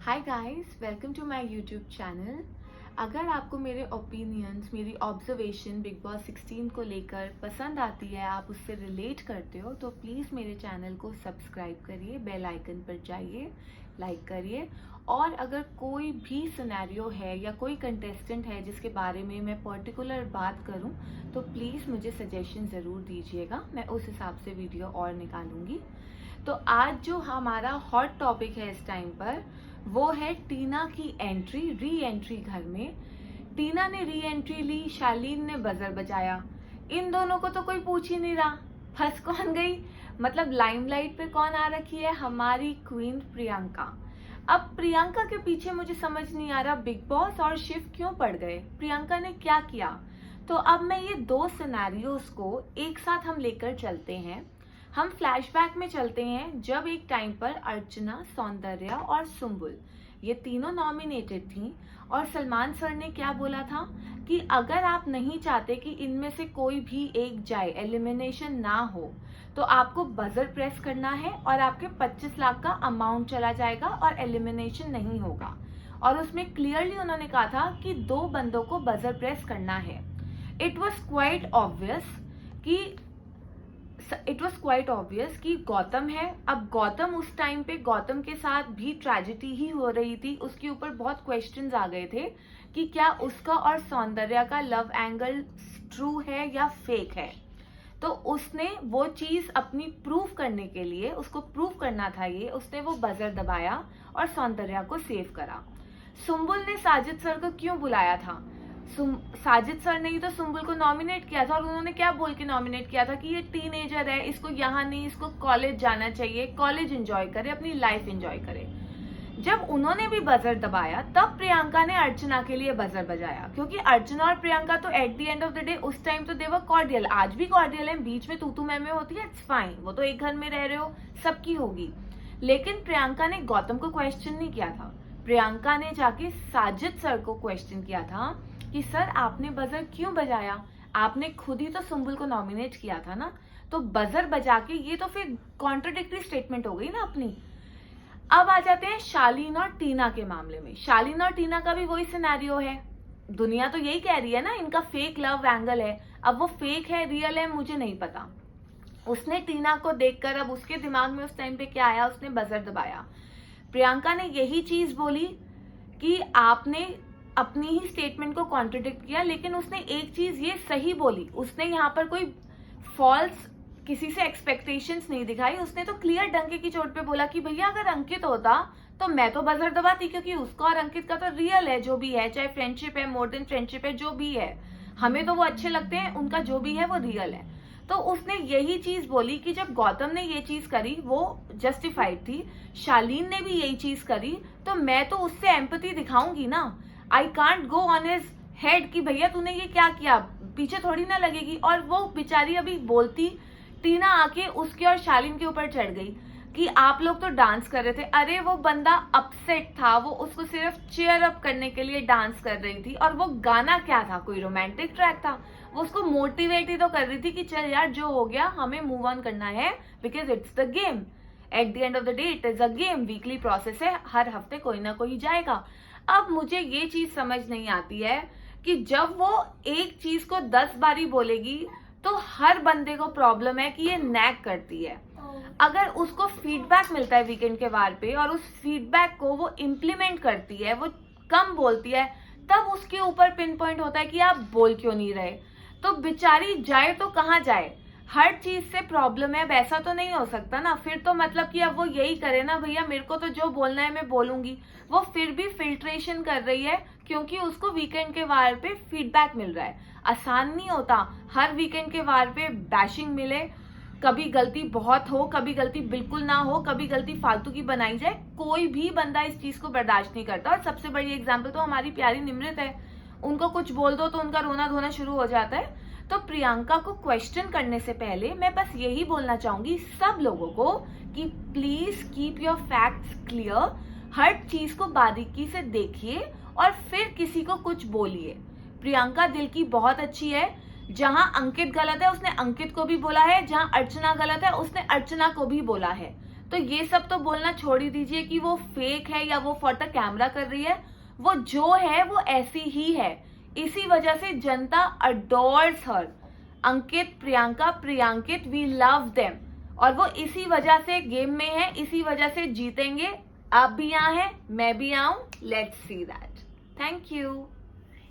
Hi guys, welcome to my YouTube channel. अगर आपको मेरे ओपिनियंस, मेरी ऑब्जर्वेशन बिग बॉस 16 को लेकर पसंद आती है, आप उससे रिलेट करते हो, तो प्लीज़ मेरे चैनल को सब्सक्राइब करिए, बेल आइकन पर जाइए, लाइक करिए। और अगर कोई भी सिनेरियो है या कोई कंटेस्टेंट है जिसके बारे में मैं पर्टिकुलर बात करूं, तो प्लीज़ मुझे सजेशन ज़रूर दीजिएगा, मैं उस हिसाब से वीडियो और निकालूंगी। तो आज जो हमारा हॉट टॉपिक है इस टाइम पर, वो है टीना की री एंट्री घर में। टीना ने री एंट्री ली, शालीन ने बजर बजाया। इन दोनों को तो कोई पूछ ही नहीं रहा, फंस कौन गई? मतलब लाइमलाइट पे कौन आ रखी है? हमारी क्वीन प्रियंका। अब प्रियंका के पीछे मुझे समझ नहीं आ रहा बिग बॉस और शिव क्यों पड़ गए, प्रियंका ने क्या किया? तो अब मैं ये दो सिनेरियोस को एक साथ हम लेकर चलते हैं। हम फ्लैशबैक में चलते हैं जब एक टाइम पर अर्चना, सौंदर्या और सुम्बुल ये तीनों नॉमिनेटेड थी, और सलमान सर ने क्या बोला था कि अगर आप नहीं चाहते कि इनमें से कोई भी एक जाए, एलिमिनेशन ना हो, तो आपको बजर प्रेस करना है और आपके 25 लाख का अमाउंट चला जाएगा और एलिमिनेशन नहीं होगा। और उसमें क्लियरली उन्होंने कहा था कि 2 बंदों को बजर प्रेस करना है। इट वॉज क्वाइट ऑब्वियस कि गौतम है। अब गौतम उस टाइम पे, गौतम के साथ भी ट्रेजेडी ही हो रही थी, उसके ऊपर बहुत क्वेश्चंस आ गए थे कि क्या उसका और सौंदर्या का लव एंगल ट्रू है या फेक है। तो उसने वो चीज अपनी प्रूव करने के लिए, उसको प्रूव करना था ये, उसने वो बजर दबाया और सौंदर्या को सेव करा। सुम्बुल ने साजिद सर को क्यों बुलाया था? साजिद सर ने ही तो सुम्बुल को नॉमिनेट किया था, और उन्होंने क्या बोल के नॉमिनेट किया था कि ये टीनेजर है, इसको यहाँ नहीं, इसको कॉलेज जाना चाहिए, कॉलेज एंजॉय करे, अपनी लाइफ एंजॉय करे। जब उन्होंने भी बजर दबाया, तब प्रियंका ने अर्चना के लिए बजर बजाया, क्योंकि अर्चना और प्रियंका तो at the end of the day उस टाइम तो देवर कॉर्डियल, आज भी कॉर्डियल है, बीच में तू मैं होती है, इट्स फाइन, वो तो एक घर में रह रहे हो, सबकी होगी। लेकिन प्रियंका ने गौतम को क्वेश्चन नहीं किया था, प्रियंका ने जाके साजिद सर को क्वेश्चन किया था कि सर आपने बजर क्यों बजाया? आपने खुद ही तो सुम्बुल को नॉमिनेट किया था ना, तो बजर बजा के, ये तो फिर कॉन्ट्रडिक्टरी स्टेटमेंट हो गई ना अपनी। अब आ जाते हैं शालीन और टीना के मामले में। शालीन और टीना का भी वही सिनेरियो है, दुनिया तो यही कह रही है ना इनका फेक लव एंगल है। अब वो फेक है रियल है मुझे नहीं पता। उसने टीना को देखकर, अब उसके दिमाग में उस टाइम पे क्या आया, उसने बजर दबाया। प्रियंका ने यही चीज बोली कि आपने अपनी ही स्टेटमेंट को कॉन्ट्रडिक्ट किया, लेकिन उसने एक चीज ये सही बोली, उसने यहाँ पर कोई फॉल्स किसी से एक्सपेक्टेशंस नहीं दिखाई। उसने तो क्लियर डंके की चोट पे बोला कि भैया अगर अंकित होता तो मैं तो बजर दबाती, क्योंकि उसका और अंकित का तो रियल है जो भी है, चाहे फ्रेंडशिप है, मोर देन फ्रेंडशिप है, जो भी है, हमें तो वो अच्छे लगते हैं, उनका जो भी है वो रियल है। तो उसने यही चीज बोली कि जब गौतम ने ये चीज करी वो जस्टिफाइड थी, शालीन ने भी यही चीज करी, तो मैं तो उससे एम्पैथी दिखाऊंगी ना। I can't go on his head कि भैया तूने ये क्या किया, पीछे थोड़ी ना लगेगी। और वो बेचारी अभी बोलती, टीना आके उसके और शालीन के ऊपर चढ़ गई कि आप लोग तो डांस कर रहे थे। अरे वो बंदा अपसेट था, वो उसको सिर्फ चीयर अप करने के लिए डांस कर रही थी, और वो गाना क्या था, कोई रोमांटिक ट्रैक था, वो उसको मोटिवेट ही तो कर रही थी कि चल यार जो हो गया हमें मूव ऑन करना है, because it's the game, at the end of the day it is a game, weekly process है, हर हफ्ते कोई ना कोई जाएगा। अब मुझे ये चीज समझ नहीं आती है कि जब वो एक चीज को 10 बारी बोलेगी तो हर बंदे को प्रॉब्लम है कि ये नैग करती है। अगर उसको फीडबैक मिलता है वीकेंड के वार पे और उस फीडबैक को वो इम्प्लीमेंट करती है, वो कम बोलती है, तब उसके ऊपर पिन पॉइंट होता है कि आप बोल क्यों नहीं रहे। तो बेचारी जाए तो कहाँ जाए, हर चीज से प्रॉब्लम है, अब ऐसा तो नहीं हो सकता ना। फिर तो मतलब कि अब वो यही करे ना, भैया मेरे को तो जो बोलना है मैं बोलूंगी। वो फिर भी फिल्ट्रेशन कर रही है क्योंकि उसको वीकेंड के वार पे फीडबैक मिल रहा है। आसान नहीं होता हर वीकेंड के वार पे बैशिंग मिले, कभी गलती बहुत हो, कभी गलती बिल्कुल ना हो, कभी गलती फालतू की बनाई जाए, कोई भी बंदा इस चीज को बर्दाश्त नहीं करता। और सबसे बड़ी एग्जाम्पल तो हमारी प्यारी निमृत है, उनको कुछ बोल दो तो उनका रोना धोना शुरू हो जाता है। तो प्रियंका को क्वेश्चन करने से पहले मैं बस यही बोलना चाहूंगी सब लोगों को कि please keep your facts clear, हर चीज को बारीकी से देखिए और फिर किसी को कुछ बोलिए। प्रियंका दिल की बहुत अच्छी है, जहां अंकित गलत है उसने अंकित को भी बोला है, जहां अर्चना गलत है उसने अर्चना को भी बोला है। तो ये सब तो बोलना छोड़ ही दीजिए कि वो फेक है या वो फॉर द कैमरा कर रही है। वो जो है वो ऐसी ही है। इसी वजह से जनता adores her. Ankit, Priyanka, Priyankit, we love them. और वो इसी वजह से गेम में है, इसी वजह से जीतेंगे। आप भी यहाँ हैं, मैं भी आऊं, let's see that. Thank you.